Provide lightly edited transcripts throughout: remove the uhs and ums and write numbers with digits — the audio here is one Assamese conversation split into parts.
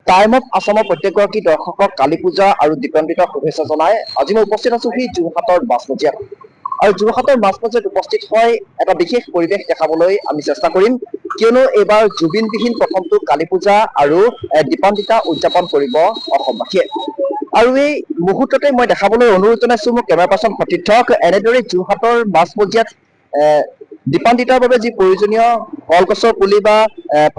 টাইম অফ আছামৰ প্ৰত্যেকগৰাকী দৰ্শকক কালী পূজা আৰু দীপান্বিতৰ শুভেচ্ছা জনাই আজি মই উপস্থিত আছো সেই যোৰহাটৰ মাজমজিয়াত। আৰু যোৰহাটৰ মাজমজিয়াত উপস্থিত হৈ এটা বিশেষ পৰিৱেশ দেখাবলৈ আমি চেষ্টা কৰিম, কিয়নো এইবাৰ জুবিনবিহীন প্ৰথমটো কালী পূজা আৰু দীপান্বিতা উদযাপন কৰিব অসমবাসীয়ে। আৰু এই মুহূৰ্ততে মই দেখাবলৈ অনুৰোধ জনাইছো মোৰ কেমেৰা পাৰ্চন সতীৰ্থক, এনেদৰে যোৰহাটৰ মাজমজিয়াত দীপান্বিতাৰ বাবে যি প্ৰয়োজনীয় কলগছৰ পুলি বা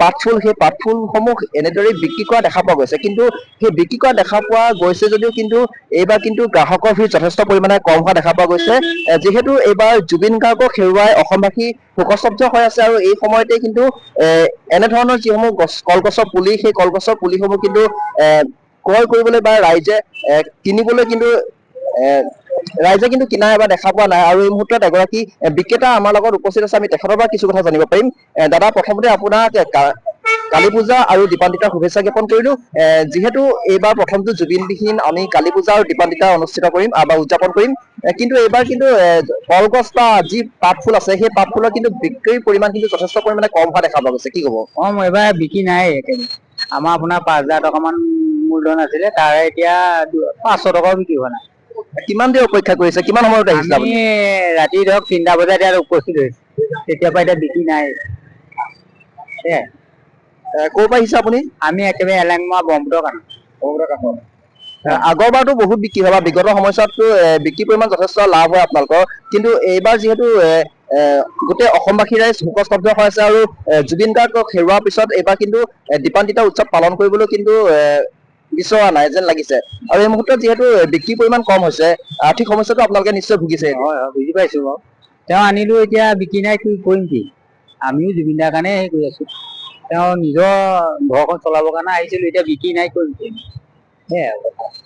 পাতফুল, সেই পাতফুলসমূহ এনেদৰে বিক্ৰী কৰা দেখা পোৱা গৈছে। কিন্তু সেই বিক্ৰী কৰা দেখা পোৱা গৈছে যদিও কিন্তু এইবাৰ কিন্তু গ্ৰাহকৰ ভিৰ যথেষ্ট পৰিমাণে কম হোৱা দেখা পোৱা গৈছে, যিহেতু এইবাৰ জুবিন গাৰ্গক হেৰুৱাই অসমবাসী শোকস্তব্ধ হৈ আছে। আৰু এই সময়তে কিন্তু এনেধৰণৰ যিসমূহ কলগছৰ পুলি, সেই কলগছৰ পুলিসমূহ কিন্তু ক্ৰয় কৰিবলৈ বা ৰাইজে কিনিবলৈ কিন্তু ৰাইজে কিন্তু কিনা এবাৰ দেখা পোৱা নাই। আৰু এই মুহূৰ্তত এগৰাকী বিক্ৰেতা আমাৰ লগত উপস্থিত আছে, আমি তেখেতৰ পৰা কিছু কথা জানিব পাৰিম। দাদা, প্ৰথমতে আপোনাক কালী পূজা আৰু দীপান্বিতাৰ শুভেচ্ছা জ্ঞাপন কৰিলো। যিহেতু এইবাৰ প্ৰথমটো জুবিনবিহীন আমি কালী পূজা আৰু দীপান্বিতা অনুষ্ঠিত কৰিম বা উদযাপন কৰিম, কিন্তু এইবাৰ কিন্তু কলগছ বা যি পাতফুল আছে, সেই পাতফুলৰ কিন্তু বিক্ৰীৰ পৰিমাণ কিন্তু যথেষ্ট পৰিমাণে কম হোৱা দেখা পোৱা গৈছে, কি ক'ব? এইবাৰ বিক্ৰী নাই একেবাৰে। আমাৰ আপোনাৰ 5,000 টকামান মূলধন আছিলে, তাৰে এতিয়া 500 টকাও বিক্ৰী হোৱা নাই। কিমান দেৰি অপেক্ষা কৰিছে, কিমান সময়ত আহিছিলে আমি আপুনি? ৰাতি ধৰক 3টা বজাত ইয়াত উপস্থিত হৈছো, তেতিয়াৰ পৰা এতিয়া বিক্ৰী নাই। ক'ৰ পৰা আহিছে আপুনি? আমি একেবাৰে এলেংমৰা ব্ৰহ্মপুত্ৰৰ কাষত। আগৰবাৰতো বহুত বিক্ৰী হয় বা বিগত সময়ছোৱাততো বিক্ৰী পৰিমাণ যথেষ্ট লাভ হয় আপোনালোকৰ, কিন্তু এইবাৰ যিহেতু গোটেই অসমবাসী ৰাইজ শোকস্তব্ধ হৈ আছে আৰু জুবিন গাৰ্গক হেৰুৱাৰ পিছত এইবাৰ কিন্তু দীপান্বিতা উৎসৱ পালন কৰিবলৈ কিন্তু বিচৰা নাই যেন লাগিছে। আৰু এই মুহূৰ্তত যিহেতু বিক্ৰী পৰিমাণ কম হৈছে, আৰ্থিক সমস্যাটো আপোনালোকে নিশ্চয় ভুগিছে। হয়, বুজি পাইছো বাৰু। তেওঁ আনিলো, এতিয়া বিক্ৰী নাই, কি কৰিম কি? আমিও জুবিন দাৰ কাৰণে হেৰি কৰি আছো। তেওঁ নিজৰ ঘৰখন চলাবৰ কাৰণে আহিছিলো, এতিয়া বিক্ৰী নাই, কৰিম কি?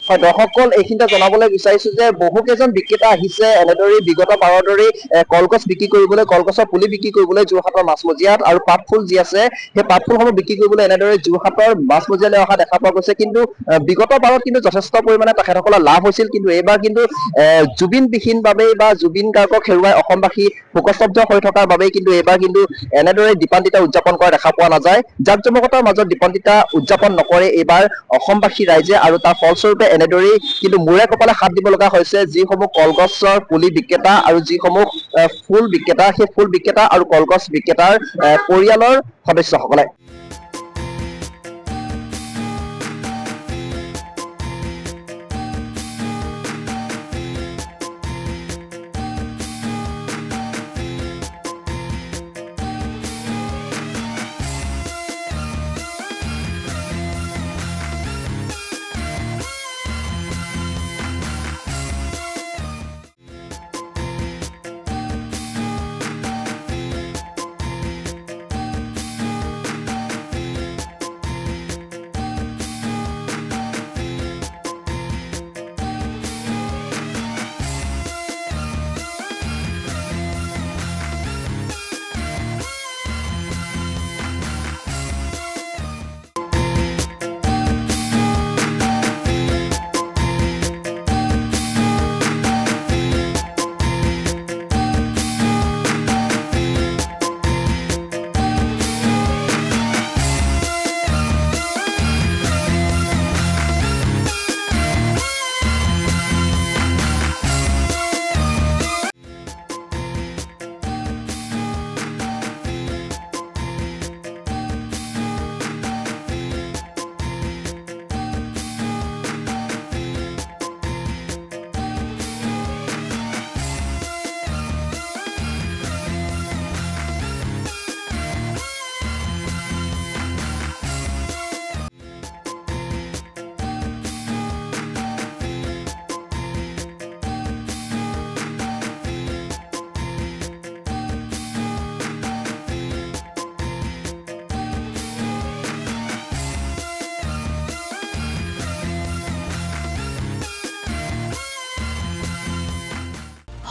হয়, দৰ্শকসকল এইখিনিতে জনাবলৈ বিচাৰিছো যে বহু কেইজন বিক্ৰেতা আহিছে এনেদৰে বিগত বাৰৰ দৰেই কলগছ বিক্ৰী কৰিবলৈ, কলগছৰ পুলি বিক্ৰী কৰিবলৈ যোৰহাটৰ মাজমজিয়াত, আৰু পাতফুল যি আছে সেই পাতফুলসমূহ বিক্ৰী কৰিবলৈ এনেদৰে যোৰহাটৰ মাজমজিয়ালৈ অহা দেখা পোৱা গৈছে। কিন্তু বিগত বাৰত কিন্তু যথেষ্ট পৰিমাণে তেখেতসকলৰ লাভ হৈছিল, কিন্তু এইবাৰ কিন্তু জুবিনবিহীন বাবেই বা জুবিন গাৰ্গক হেৰুৱাই অসমবাসী শোকস্তব্ধ হৈ থকাৰ বাবেই কিন্তু এইবাৰ কিন্তু এনেদৰে দীপান্বিতা উদযাপন কৰা দেখা পোৱা নাযায়। জাক-জমকতাৰ মাজত দীপান্বিতা উদযাপন নকৰে এইবাৰ অসমবাসী ৰাইজে, আৰু তাৰ ফলস্বৰূপে এনেদৰেই কিন্তু মূৰে কপালে হাত দিব লগা হৈছে যিসমূহ কলগছৰ পুলি বিক্ৰেতা আৰু যিসমূহ ফুল বিক্ৰেতা, সেই ফুল বিক্ৰেতা আৰু কলগছ বিক্ৰেতাৰ পৰিয়ালৰ সদস্যসকলে।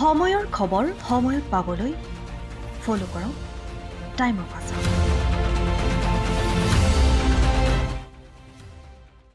সময়ৰ খবৰ সময়ত পাবলৈ ফলো কৰক টাইম অফ আছাম।